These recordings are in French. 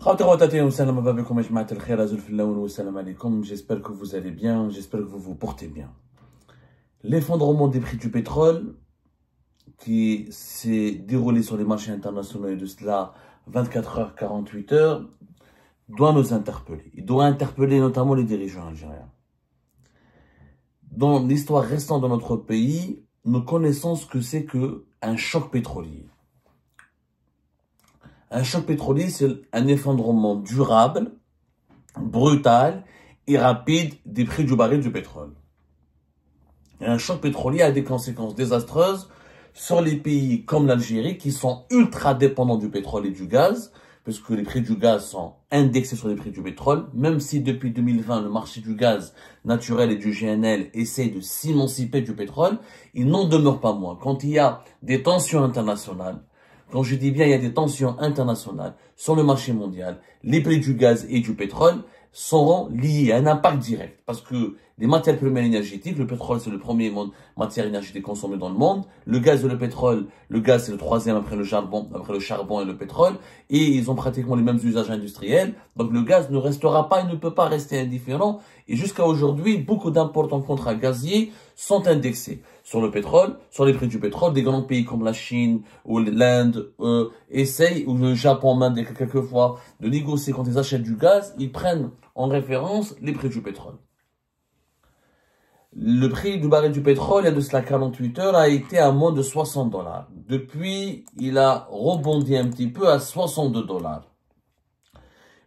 J'espère que vous allez bien, j'espère que vous vous portez bien. L'effondrement des prix du pétrole qui s'est déroulé sur les marchés internationaux et de cela 24 heures, 48 heures, doit nous interpeller. Il doit interpeller notamment les dirigeants algériens. Dans l'histoire récente de notre pays, nous connaissons ce que c'est qu'un choc pétrolier. Un choc pétrolier, c'est un effondrement durable, brutal et rapide des prix du baril du pétrole. Et un choc pétrolier a des conséquences désastreuses sur les pays comme l'Algérie qui sont ultra dépendants du pétrole et du gaz, puisque les prix du gaz sont indexés sur les prix du pétrole, même si depuis 2020, le marché du gaz naturel et du GNL essaie de s'émanciper du pétrole, il n'en demeure pas moins. Quand il y a des tensions internationales, quand je dis bien il y a des tensions internationales sur le marché mondial, les prix du gaz et du pétrole seront liés à un impact direct. Parce que les matières premières énergétiques, le pétrole c'est le premier matière énergétique consommée dans le monde, le gaz et le pétrole, le gaz c'est le troisième après le charbon et le pétrole, et ils ont pratiquement les mêmes usages industriels, donc le gaz ne restera pas, il ne peut pas rester indifférent, et jusqu'à aujourd'hui, beaucoup d'importants contrats gaziers sont indexés sur le pétrole, sur les prix du pétrole. Des grands pays comme la Chine ou l'Inde essayent, ou le Japon même quelquefois, de négocier quand ils achètent du gaz, ils prennent en référence les prix du pétrole. Le prix du baril du pétrole, il y a de cela 48 heures, a été à moins de 60 $. Depuis, il a rebondi un petit peu à 62 $.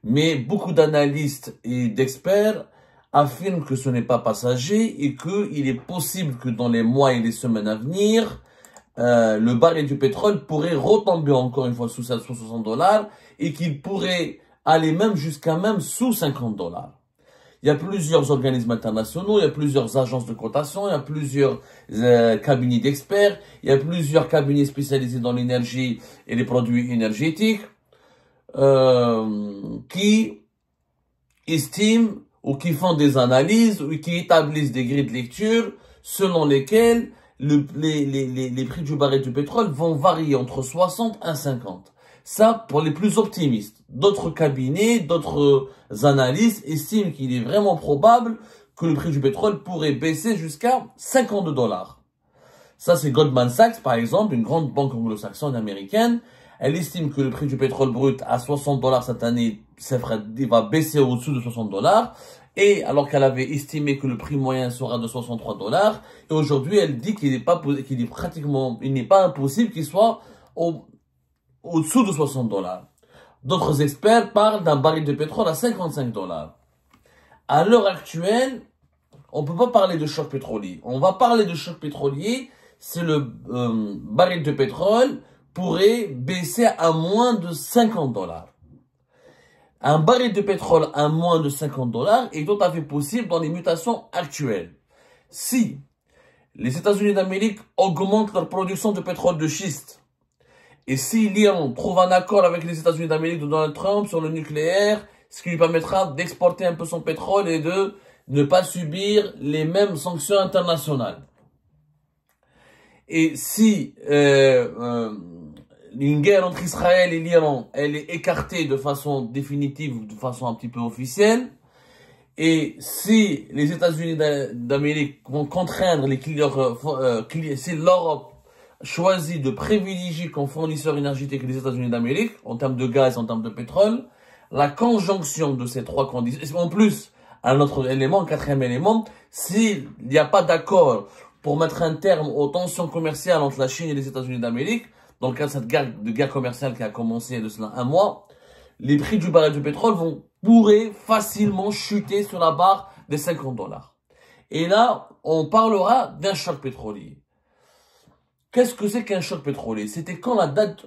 Mais beaucoup d'analystes et d'experts affirment que ce n'est pas passager et qu'il est possible que dans les mois et les semaines à venir, le baril du pétrole pourrait retomber encore une fois sous 60 $ et qu'il pourrait aller même jusqu'à même sous 50 $. Il y a plusieurs organismes internationaux, il y a plusieurs agences de cotation, il y a plusieurs cabinets d'experts, il y a plusieurs cabinets spécialisés dans l'énergie et les produits énergétiques qui estiment ou qui font des analyses ou qui établissent des grilles de lecture selon lesquelles les prix du baril du pétrole vont varier entre 60 et 50. Ça, pour les plus optimistes. D'autres cabinets, d'autres analystes estiment qu'il est vraiment probable que le prix du pétrole pourrait baisser jusqu'à 50 $. Ça, c'est Goldman Sachs, par exemple, une grande banque anglo-saxonne américaine. Elle estime que le prix du pétrole brut à 60 $ cette année, il va baisser au-dessous de 60 $. Et alors qu'elle avait estimé que le prix moyen sera de 63 $, et aujourd'hui, elle dit qu'il n'est pas impossible qu'il soit au-dessous de 60 $. D'autres experts parlent d'un baril de pétrole à 55 $. À l'heure actuelle, on ne peut pas parler de choc pétrolier. On va parler de choc pétrolier, c'est le baril de pétrole pourrait baisser à moins de 50 $. Un baril de pétrole à moins de 50 $ est tout à fait possible dans les mutations actuelles. Si les États-Unis d'Amérique augmentent leur production de pétrole de schiste, et si l'Iran trouve un accord avec les États-Unis d'Amérique de Donald Trump sur le nucléaire, ce qui lui permettra d'exporter un peu son pétrole et de ne pas subir les mêmes sanctions internationales. Et si une guerre entre Israël et l'Iran, elle est écartée de façon définitive ou de façon un petit peu officielle, et si les États-Unis d'Amérique vont contraindre si l'Europe choisit de privilégier comme fournisseur énergétique les États-Unis d'Amérique, en termes de gaz, en termes de pétrole, la conjonction de ces trois conditions, en plus, un autre élément, un quatrième élément, s'il n'y a pas d'accord pour mettre un terme aux tensions commerciales entre la Chine et les États-Unis d'Amérique, dans le cadre de cette guerre commerciale qui a commencé de cela un mois, les prix du baril de pétrole pourraient facilement chuter sur la barre des 50 $. Et là, on parlera d'un choc pétrolier. Qu'est-ce que c'est qu'un choc pétrolier? C'était quand la date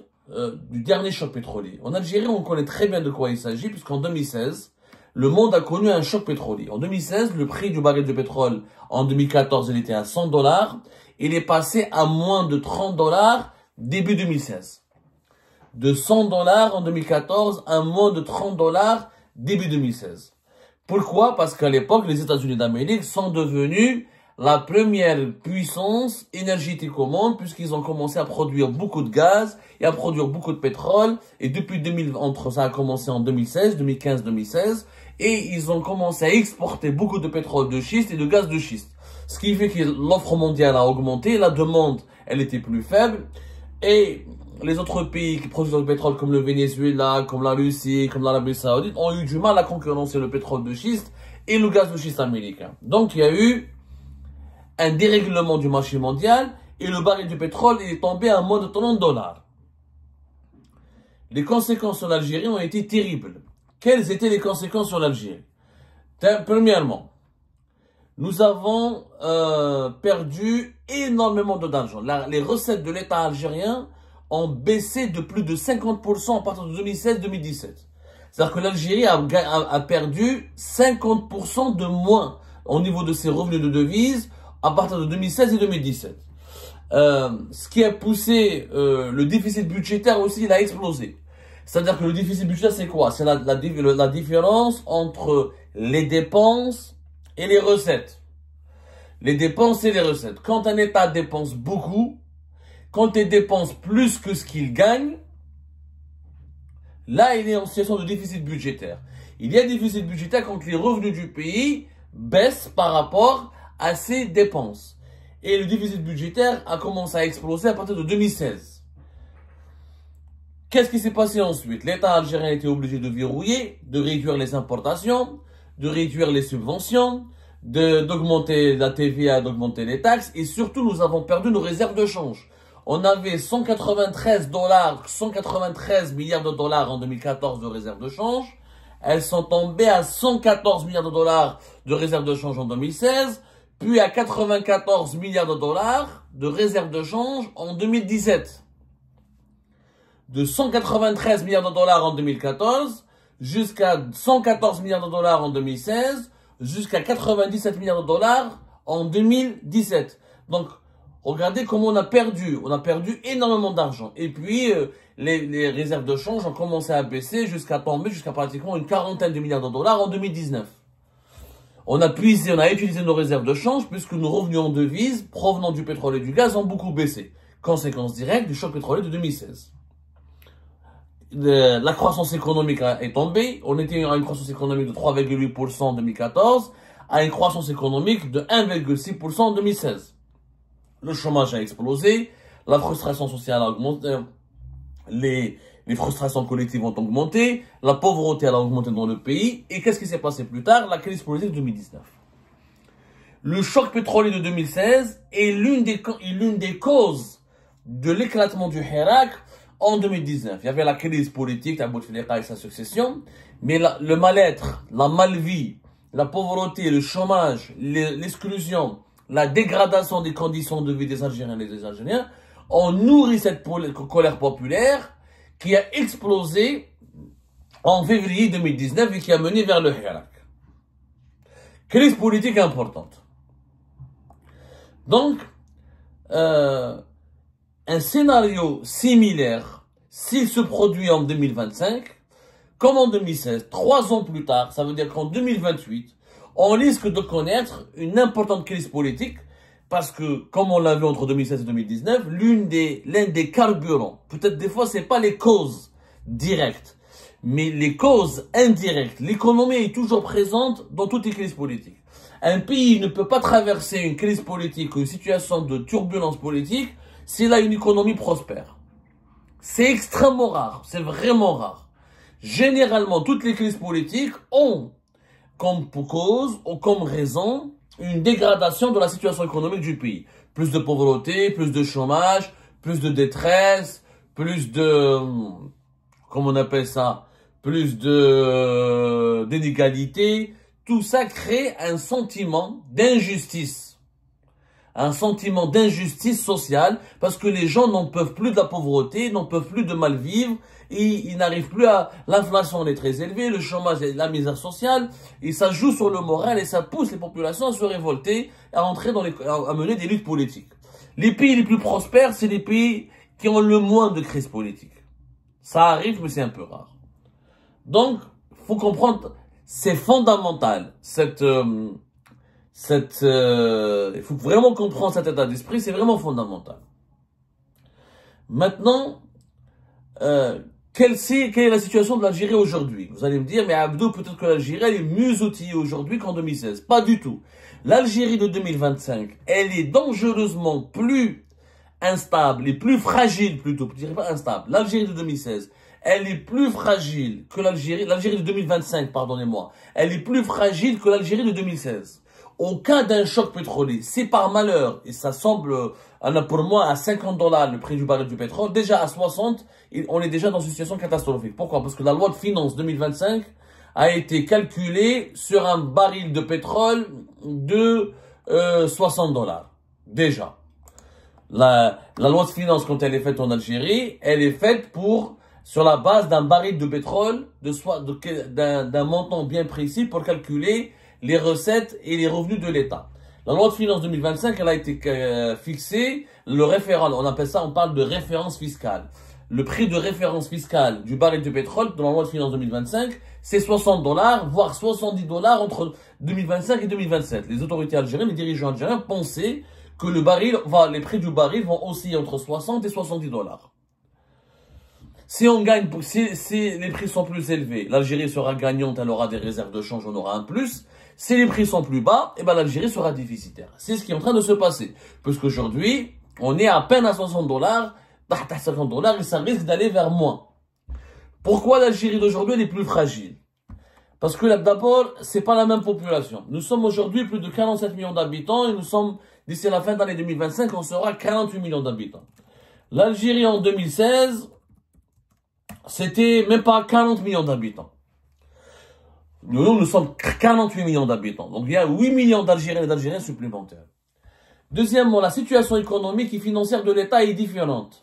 du dernier choc pétrolier? En Algérie, on connaît très bien de quoi il s'agit, puisqu'en 2016, le monde a connu un choc pétrolier. En 2016, le prix du baril de pétrole, en 2014, il était à 100 $. Il est passé à moins de 30 $ début 2016. De 100 $ en 2014 à moins de 30 $ début 2016. Pourquoi? Parce qu'à l'époque, les États-Unis d'Amérique sont devenus la première puissance énergétique au monde, puisqu'ils ont commencé à produire beaucoup de gaz et à produire beaucoup de pétrole. Et depuis 2000, ça a commencé en 2016, 2015, 2016, et ils ont commencé à exporter beaucoup de pétrole de schiste et de gaz de schiste. Ce qui fait que l'offre mondiale a augmenté, la demande, elle était plus faible, et les autres pays qui produisent du pétrole comme le Venezuela, comme la Russie, comme l'Arabie Saoudite ont eu du mal à concurrencer le pétrole de schiste et le gaz de schiste américain. Donc il y a eu un dérèglement du marché mondial et le baril du pétrole est tombé à moins de $30. Les conséquences sur l'Algérie ont été terribles. Quelles étaient les conséquences sur l'Algérie? Premièrement, nous avons perdu énormément d'argent. Les recettes de l'État algérien ont baissé de plus de 50% à partir de 2016-2017. C'est-à-dire que l'Algérie a perdu 50% de moins au niveau de ses revenus de devises à partir de 2016 et 2017. Ce qui a poussé le déficit budgétaire aussi, il a explosé. C'est-à-dire que le déficit budgétaire, c'est quoi? C'est la différence entre les dépenses et les recettes. Les dépenses et les recettes. Quand un État dépense beaucoup, quand il dépense plus que ce qu'il gagne, là, il est en situation de déficit budgétaire. Il y a déficit budgétaire quand les revenus du pays baissent par rapport à ses dépenses. Et le déficit budgétaire a commencé à exploser à partir de 2016. Qu'est-ce qui s'est passé ensuite? L'État algérien a été obligé de verrouiller, de réduire les importations, de réduire les subventions, d'augmenter la TVA, d'augmenter les taxes, et surtout, nous avons perdu nos réserves de change. On avait 193 milliards de dollars en 2014 de réserves de change. Elles sont tombées à 114 milliards de dollars de réserves de change en 2016, puis à 94 milliards de dollars de réserves de change en 2017. De 193 milliards de dollars en 2014 jusqu'à 114 milliards de dollars en 2016, jusqu'à 97 milliards de dollars en 2017. Donc, regardez comment on a perdu énormément d'argent. Et puis, les réserves de change ont commencé à baisser jusqu'à tomber jusqu'à pratiquement une quarantaine de milliards de dollars en 2019. On a utilisé nos réserves de change puisque nos revenus en devises provenant du pétrole et du gaz ont beaucoup baissé. Conséquence directe du choc pétrolier de 2016. La croissance économique est tombée. On était à une croissance économique de 3,8% en 2014 à une croissance économique de 1,6% en 2016. Le chômage a explosé, la frustration sociale a augmenté, les frustrations collectives ont augmenté, la pauvreté a augmenté dans le pays. Et qu'est-ce qui s'est passé plus tard? La crise politique de 2019. Le choc pétrolier de 2016 est l'une des causes de l'éclatement du Hirak en 2019. Il y avait la crise politique, la Bouteflika et sa succession, mais le mal-être, la malvie, la pauvreté, le chômage, l'exclusion, la dégradation des conditions de vie des Algériens et des Algériens ont nourri cette colère populaire qui a explosé en février 2019 et qui a mené vers le Hirak. Crise politique importante. Donc, un scénario similaire, s'il se produit en 2025, comme en 2016, 3 ans plus tard, ça veut dire qu'en 2028, on risque de connaître une importante crise politique parce que, comme on l'a vu entre 2016 et 2019, l'un des carburants, peut-être des fois c'est pas les causes directes, mais les causes indirectes. L'économie est toujours présente dans toutes les crises politiques. Un pays ne peut pas traverser une crise politique ou une situation de turbulence politique s'il a une économie prospère. C'est extrêmement rare, c'est vraiment rare. Généralement, toutes les crises politiques ont comme cause ou comme raison une dégradation de la situation économique du pays. Plus de pauvreté, plus de chômage, plus de détresse, plus de, comment on appelle ça, plus d'inégalité. Tout ça crée un sentiment d'injustice. Un sentiment d'injustice sociale parce que les gens n'en peuvent plus de la pauvreté, n'en peuvent plus de mal vivre et ils n'arrivent plus à... L'inflation est très élevée, le chômage et la misère sociale et ça joue sur le moral et ça pousse les populations à se révolter, à entrer à mener des luttes politiques. Les pays les plus prospères, c'est les pays qui ont le moins de crises politiques. Ça arrive, mais c'est un peu rare. Donc, faut comprendre, c'est fondamental, Il faut vraiment comprendre cet état d'esprit, c'est vraiment fondamental. Maintenant, quelle est la situation de l'Algérie aujourd'hui? Vous allez me dire, mais Abdou, peut-être que l'Algérie, elle est mieux outillée aujourd'hui qu'en 2016. Pas du tout. L'Algérie de 2025, elle est dangereusement plus instable et plus fragile plutôt. Je dirais pas instable. L'Algérie de 2016, elle est plus fragile que l'Algérie de 2025, pardonnez-moi. Elle est plus fragile que l'Algérie de 2016. Au cas d'un choc pétrolier, c'est par malheur, et ça semble, pour moi, à 50 $ le prix du baril du pétrole, déjà à 60, on est déjà dans une situation catastrophique. Pourquoi? Parce que la loi de finances 2025 a été calculée sur un baril de pétrole de 60 $. Déjà. La loi de finances, quand elle est faite en Algérie, elle est faite sur la base d'un baril de pétrole, d'un montant bien précis pour calculer les recettes et les revenus de l'État. La loi de finances 2025, elle a été fixée, le référent, on parle de référence fiscale. Le prix de référence fiscale du baril de pétrole dans la loi de finances 2025, c'est 60 $, voire 70 $ entre 2025 et 2027. Les autorités algériennes, les dirigeants algériens pensaient que les prix du baril vont osciller entre 60 et 70 $. Si les prix sont plus élevés, l'Algérie sera gagnante, elle aura des réserves de change, on aura un plus. Si les prix sont plus bas, eh ben l'Algérie sera déficitaire. C'est ce qui est en train de se passer. Puisqu'aujourd'hui, on est à peine à 60 $, à 50 $ et ça risque d'aller vers moins. Pourquoi l'Algérie d'aujourd'hui est plus fragile? Parce que d'abord, c'est pas la même population. Nous sommes aujourd'hui plus de 47 millions d'habitants et d'ici la fin de l'année 2025, on sera 48 millions d'habitants. L'Algérie en 2016, c'était même pas 40 millions d'habitants. Nous sommes 48 millions d'habitants. Donc il y a 8 millions d'Algériens et d'Algériens supplémentaires. Deuxièmement, la situation économique et financière de l'État est différente.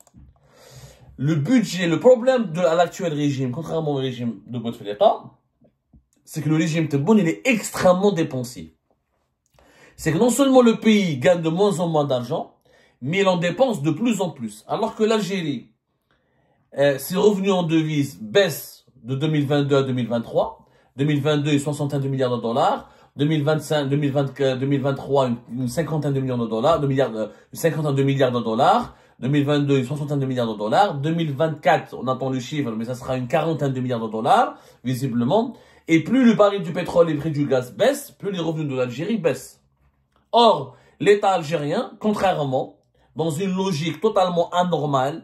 Le budget, le problème à l'actuel régime, contrairement au régime de Bouteflika, c'est que le régime Tebboune, il est extrêmement dépensier. C'est que non seulement le pays gagne de moins en moins d'argent, mais il en dépense de plus en plus. Alors que l'Algérie, ses revenus en devises baissent de 2022 à 2023. 2022, 62 milliards de dollars. 2023, une cinquantaine de millions de dollars, une cinquantaine de milliards de dollars. 2022, une soixantaine de milliards de dollars. 2024, on attend le chiffre, mais ça sera une quarantaine de milliards de dollars, visiblement. Et plus le baril du pétrole et le prix du gaz baissent, plus les revenus de l'Algérie baissent. Or, l'État algérien, contrairement, dans une logique totalement anormale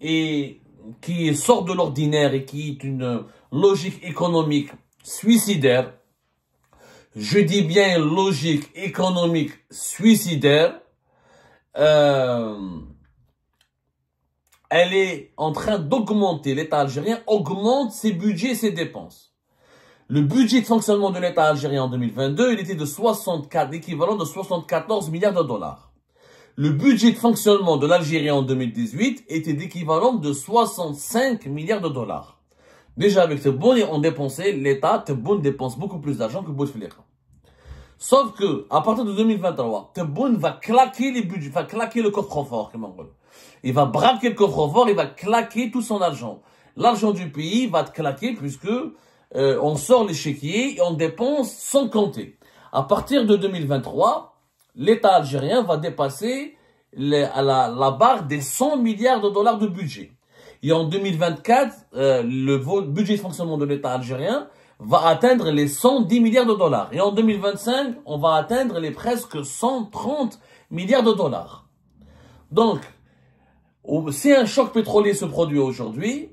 et qui sort de l'ordinaire et qui est une logique économique suicidaire, je dis bien logique économique suicidaire, elle est en train d'augmenter, l'État algérien augmente ses budgets et ses dépenses. Le budget de fonctionnement de l'État algérien en 2022, il était de l'équivalent de 74 milliards de dollars. Le budget de fonctionnement de l'Algérie en 2018 était d'équivalent de 65 milliards de dollars. Déjà, avec Tebboune, on dépensait, l'État, Tebboune dépense beaucoup plus d'argent que Bouteflika. Sauf que, à partir de 2023, Tebboune va claquer les budgets, va claquer le coffre-fort, il va braquer le coffre-fort, il va claquer tout son argent. L'argent du pays va claquer puisque on sort l'échiquier et on dépense sans compter. À partir de 2023, l'État algérien va dépasser la barre des 100 milliards de dollars de budget. Et en 2024, le budget de fonctionnement de l'État algérien va atteindre les 110 milliards de dollars. Et en 2025, on va atteindre les presque 130 milliards de dollars. Donc, si un choc pétrolier se produit aujourd'hui,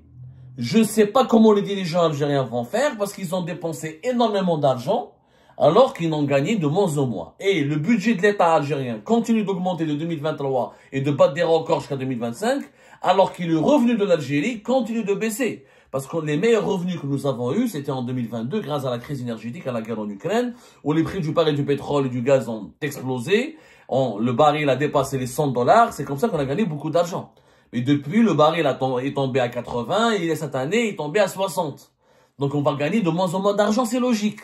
je ne sais pas comment les dirigeants algériens vont faire parce qu'ils ont dépensé énormément d'argent alors qu'ils n'ont gagné de moins en moins. Et le budget de l'État algérien continue d'augmenter de 2023 et de battre des records jusqu'à 2025 alors que le revenu de l'Algérie continue de baisser. Parce que les meilleurs revenus que nous avons eus, c'était en 2022 grâce à la crise énergétique, à la guerre en Ukraine, où les prix du baril du pétrole et du gaz ont explosé. Le baril a dépassé les 100 $. C'est comme ça qu'on a gagné beaucoup d'argent. Et depuis, le baril est tombé à 80 et cette année, il est tombé à 60. Donc, on va gagner de moins en moins d'argent, c'est logique.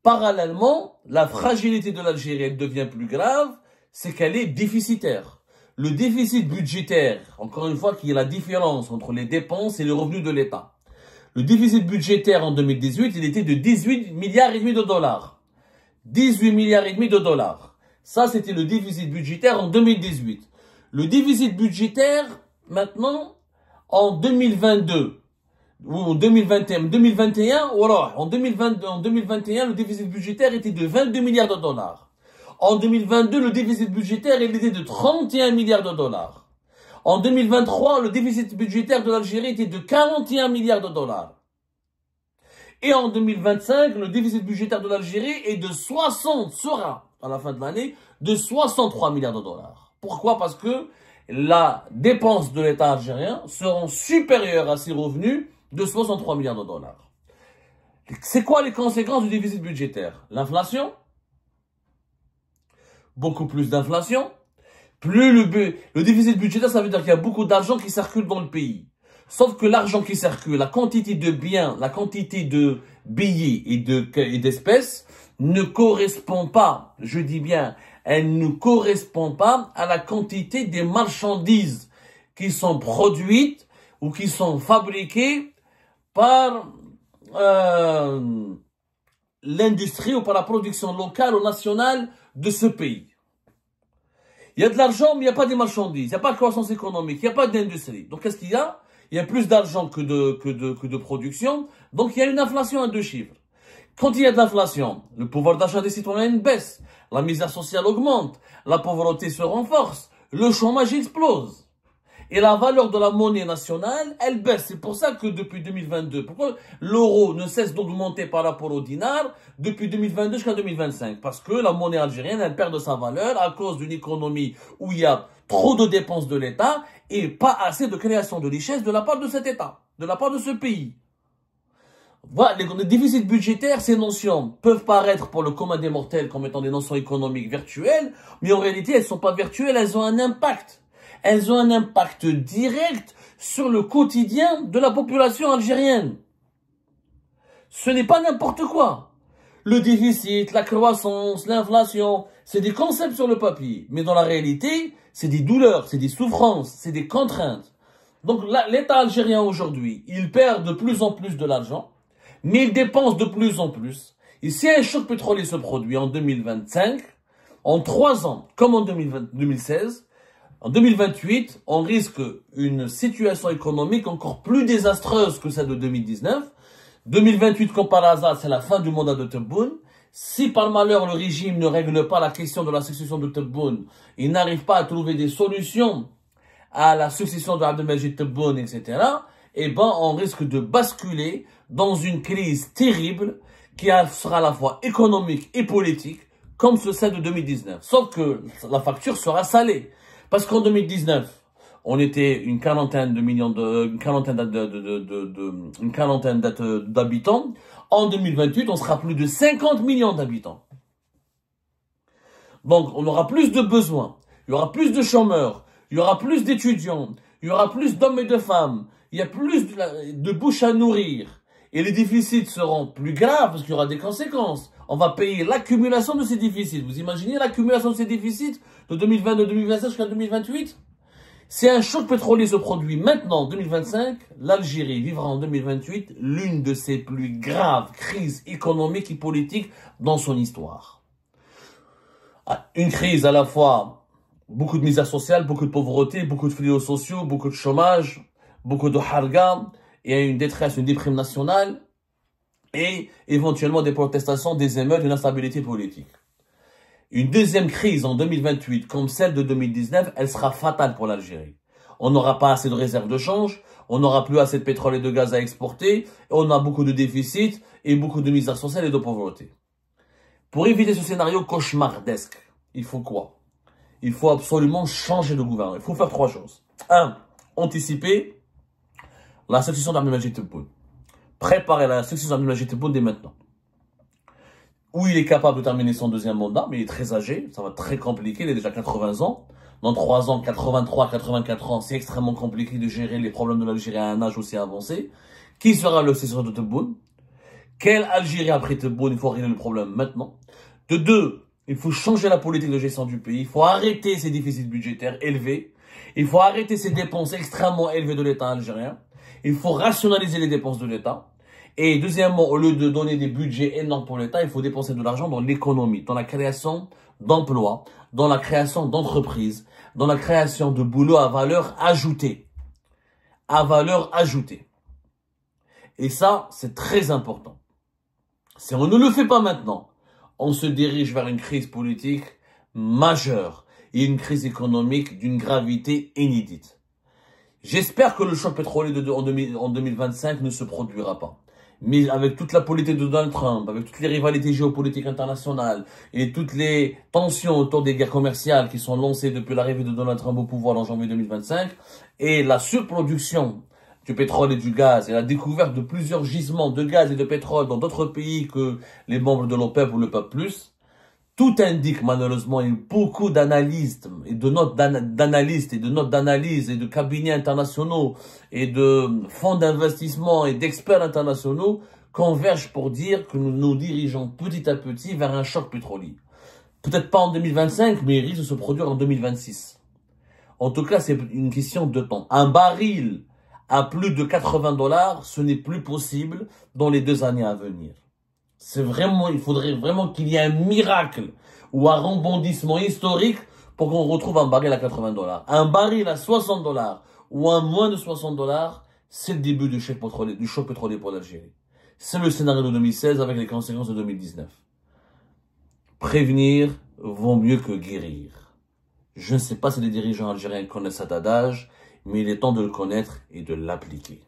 Parallèlement, la fragilité de l'Algérie devient plus grave, c'est qu'elle est déficitaire. Le déficit budgétaire, encore une fois, qui est la différence entre les dépenses et les revenus de l'État. Le déficit budgétaire en 2018, il était de 18 milliards et demi de dollars. 18 milliards et demi de dollars. Ça, c'était le déficit budgétaire en 2018. Le déficit budgétaire, maintenant, en 2022, ou en 2021, voilà, en 2021, le déficit budgétaire était de 22 milliards de dollars. En 2022, le déficit budgétaire, il était de 31 milliards de dollars. En 2023, le déficit budgétaire de l'Algérie était de 41 milliards de dollars. Et en 2025, le déficit budgétaire de l'Algérie est de 60, sera, à la fin de l'année, de 63 milliards de dollars. Pourquoi? Parce que la dépense de l'État algérien sera supérieure à ses revenus de 63 milliards de dollars. C'est quoi les conséquences du déficit budgétaire? L'inflation. Beaucoup plus d'inflation. Plus le déficit budgétaire, ça veut dire qu'il y a beaucoup d'argent qui circule dans le pays. Sauf que l'argent qui circule, la quantité de biens, la quantité de billets et d'espèces ne correspond pas, je dis bien, elle ne correspond pas à la quantité des marchandises qui sont produites ou qui sont fabriquées par l'industrie ou par la production locale ou nationale de ce pays. Il y a de l'argent, mais il n'y a pas de marchandises, il n'y a pas de croissance économique, il n'y a pas d'industrie. Donc qu'est-ce qu'il y a? Il y a plus d'argent que de production, donc il y a une inflation à deux chiffres. Quand il y a de l'inflation, le pouvoir d'achat des citoyens baisse, la misère sociale augmente, la pauvreté se renforce, le chômage explose. Et la valeur de la monnaie nationale, elle baisse. C'est pour ça que depuis 2022, pourquoi l'euro ne cesse d'augmenter par rapport au dinar depuis 2022 jusqu'à 2025? Parce que la monnaie algérienne, elle perd de sa valeur à cause d'une économie où il y a trop de dépenses de l'État et pas assez de création de richesse de la part de cet État, de la part de ce pays. Voilà, les déficits budgétaires, ces notions peuvent paraître pour le commun des mortels comme étant des notions économiques virtuelles, mais en réalité, elles ne sont pas virtuelles, elles ont un impact. Elles ont un impact direct sur le quotidien de la population algérienne. Ce n'est pas n'importe quoi. Le déficit, la croissance, l'inflation, c'est des concepts sur le papier. Mais dans la réalité, c'est des douleurs, c'est des souffrances, c'est des contraintes. Donc l'État algérien aujourd'hui, il perd de plus en plus de l'argent, mais il dépense de plus en plus. Et si un choc pétrolier se produit en 2025, en 3 ans, comme en 2016, en 2028, on risque une situation économique encore plus désastreuse que celle de 2019. 2028, comme par hasard, c'est la fin du mandat de Tebboune. Si par malheur le régime ne règle pas la question de la succession de Tebboune, il n'arrive pas à trouver des solutions à la succession de Abdelmajid Tebboune, etc., eh ben, on risque de basculer dans une crise terrible qui sera à la fois économique et politique, comme celle de 2019. Sauf que la facture sera salée. Parce qu'en 2019, on était une quarantaine d'habitants. En 2028, on sera plus de 50 millions d'habitants. Donc, on aura plus de besoins. Il y aura plus de chômeurs. Il y aura plus d'étudiants. Il y aura plus d'hommes et de femmes. Il y a plus de bouches à nourrir. Et les déficits seront plus graves parce qu'il y aura des conséquences. On va payer l'accumulation de ces déficits. Vous imaginez l'accumulation de ces déficits de 2022, 2027 jusqu'à 2028? Si un choc pétrolier se produit maintenant, en 2025, l'Algérie vivra en 2028 l'une de ses plus graves crises économiques et politiques dans son histoire. Une crise à la fois, beaucoup de misère sociale, beaucoup de pauvreté, beaucoup de fléaux sociaux, beaucoup de chômage, beaucoup de harga, et une détresse, une déprime nationale, et éventuellement des protestations, des émeutes, une instabilité politique. Une deuxième crise en 2028, comme celle de 2019, elle sera fatale pour l'Algérie. On n'aura pas assez de réserves de change, on n'aura plus assez de pétrole et de gaz à exporter, et on a beaucoup de déficits et beaucoup de misère sociale et de pauvreté. Pour éviter ce scénario cauchemardesque, il faut quoi? Il faut absolument changer de gouvernement. Il faut faire 3 choses. 1. Anticiper la succession d'Abdelmajid Tebboune. Préparer la succession d'Abdelmajid Tebboune dès maintenant. Où il est capable de terminer son deuxième mandat, mais il est très âgé, ça va être très compliqué, il a déjà 80 ans. Dans 3 ans, 83, 84 ans, c'est extrêmement compliqué de gérer les problèmes de l'Algérie à un âge aussi avancé. Qui sera le successeur de Tebboune? Quelle Algérie après Tebboune? Il faut régler le problème maintenant. De 2, il faut changer la politique de gestion du pays. Il faut arrêter ces déficits budgétaires élevés. Il faut arrêter ces dépenses extrêmement élevées de l'État algérien. Il faut rationaliser les dépenses de l'État. Et deuxièmement, au lieu de donner des budgets énormes pour l'État, il faut dépenser de l'argent dans l'économie, dans la création d'emplois, dans la création d'entreprises, dans la création de boulots à valeur ajoutée. À valeur ajoutée. Et ça, c'est très important. Si on ne le fait pas maintenant, on se dirige vers une crise politique majeure et une crise économique d'une gravité inédite. J'espère que le choc pétrolier en 2025 ne se produira pas. Mais avec toute la politique de Donald Trump, avec toutes les rivalités géopolitiques internationales et toutes les tensions autour des guerres commerciales qui sont lancées depuis l'arrivée de Donald Trump au pouvoir en janvier 2025 et la surproduction du pétrole et du gaz et la découverte de plusieurs gisements de gaz et de pétrole dans d'autres pays que les membres de l'OPEP ou le PEP+, tout indique malheureusement, et beaucoup d'analystes et de notes d'analystes et de notes d'analyse et de cabinets internationaux et de fonds d'investissement et d'experts internationaux convergent pour dire que nous nous dirigeons petit à petit vers un choc pétrolier. Peut-être pas en 2025, mais il risque de se produire en 2026. En tout cas, c'est une question de temps. Un baril à plus de 80 $, ce n'est plus possible dans les 2 années à venir. Il faudrait vraiment qu'il y ait un miracle ou un rebondissement historique pour qu'on retrouve un baril à 80 $. Un baril à 60 $ ou un moins de 60 $, c'est le début du choc pétrolier pour l'Algérie. C'est le scénario de 2016 avec les conséquences de 2019. Prévenir vaut mieux que guérir. Je ne sais pas si les dirigeants algériens connaissent cet adage, mais il est temps de le connaître et de l'appliquer.